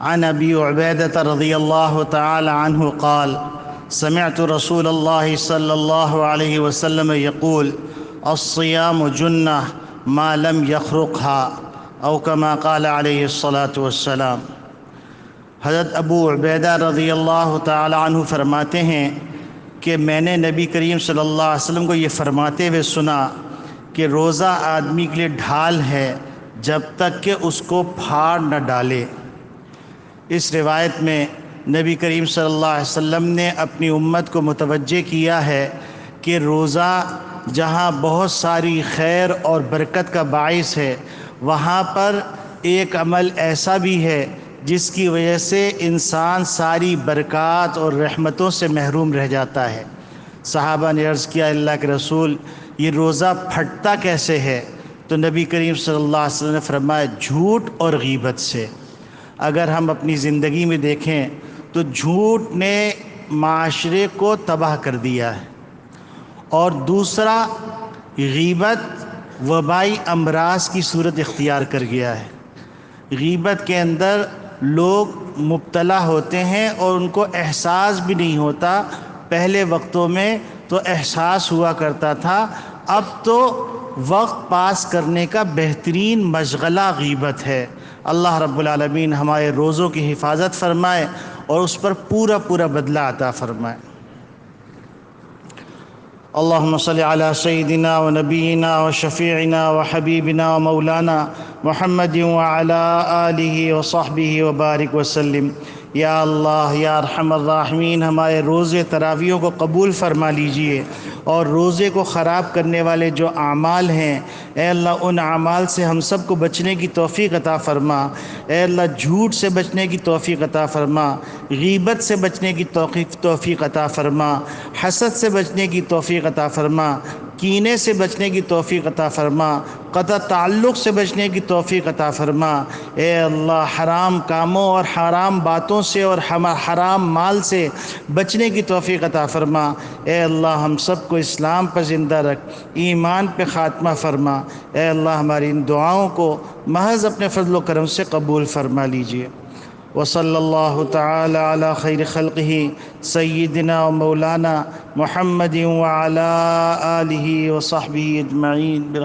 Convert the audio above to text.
عن أبي عبيدة رضي الله تعالى عنه قال سمعت رسول الله صلى الله عليه وسلم يقول الصيام جنة ما لم يخرقها أو كما قال عليه الصلاة والسلام۔ حضرت ابو عبیدہ رضی اللہ تعالی عنہ فرماتے ہیں کہ میں نے نبی کریم صلی اللہ علیہ وسلم کو یہ فرماتے ہوئے سنا کہ روزہ آدمی کے لیے ڈھال ہے جب تک کہ اس کو پھاڑ نہ ڈالے۔ اس روایت میں نبی کریم صلی اللہ علیہ وسلم نے اپنی امت کو متوجہ کیا ہے کہ روزہ جہاں بہت ساری خیر اور برکت کا باعث ہے، وہاں پر ایک عمل ایسا بھی ہے جس کی وجہ سے انسان ساری برکات اور رحمتوں سے محروم رہ جاتا ہے۔ صحابہ نے عرض کیا اللہ کے رسول یہ روزہ پھٹتا کیسے ہے؟ تو نبی کریم صلی اللہ علیہ وسلم نے فرمایا جھوٹ اور غیبت سے۔ اگر ہم اپنی زندگی میں دیکھیں تو جھوٹ نے معاشرے کو تباہ کر دیا ہے، اور دوسرا غیبت وبائی امراض کی صورت اختیار کر گیا ہے۔ غیبت کے اندر لوگ مبتلا ہوتے ہیں اور ان کو احساس بھی نہیں ہوتا۔ پہلے وقتوں میں تو احساس ہوا کرتا تھا، اب تو وقت پاس کرنے کا بہترین مشغلہ غیبت ہے۔ اللہ رب العالمین ہمارے روزوں کی حفاظت فرمائے اور اس پر پورا پورا بدلہ عطا فرمائے۔ اللهم صل على سيدنا ونبينا وشفيعنا وحبيبنا ومولانا محمد وعلى آله وصحبه وبارك وسلم۔ یا اللہ یا ارحم الراحمین ہمارے روزے تراویحوں کو قبول فرما لیجئے، اور روزے کو خراب کرنے والے جو اعمال ہیں اے اللہ ان اعمال سے ہم سب کو بچنے کی توفیق عطا فرما۔ اے اللہ جھوٹ سے بچنے کی توفیق عطا فرما، غیبت سے بچنے کی توفیق عطا فرما، حسد سے بچنے کی توفیق عطا فرما، کینے سے بچنے کی توفیق عطا فرما، قطع تعلق سے بچنے کی توفیق عطا فرما۔ اے اللہ حرام کاموں اور حرام باتوں سے اور حرام مال سے بچنے کی توفیق عطا فرما۔ اے اللہ ہم سب کو اسلام پر زندہ رکھ، ایمان پہ خاتمہ فرما۔ اے اللہ ہماری ان دعاؤں کو محض اپنے فضل و کرم سے قبول فرما لیجئے۔ وصلی اللہ تعالی علی خیر خلقہ سیدنا و مولانا محمد وعلی آلہ وصحبہ اجمعین۔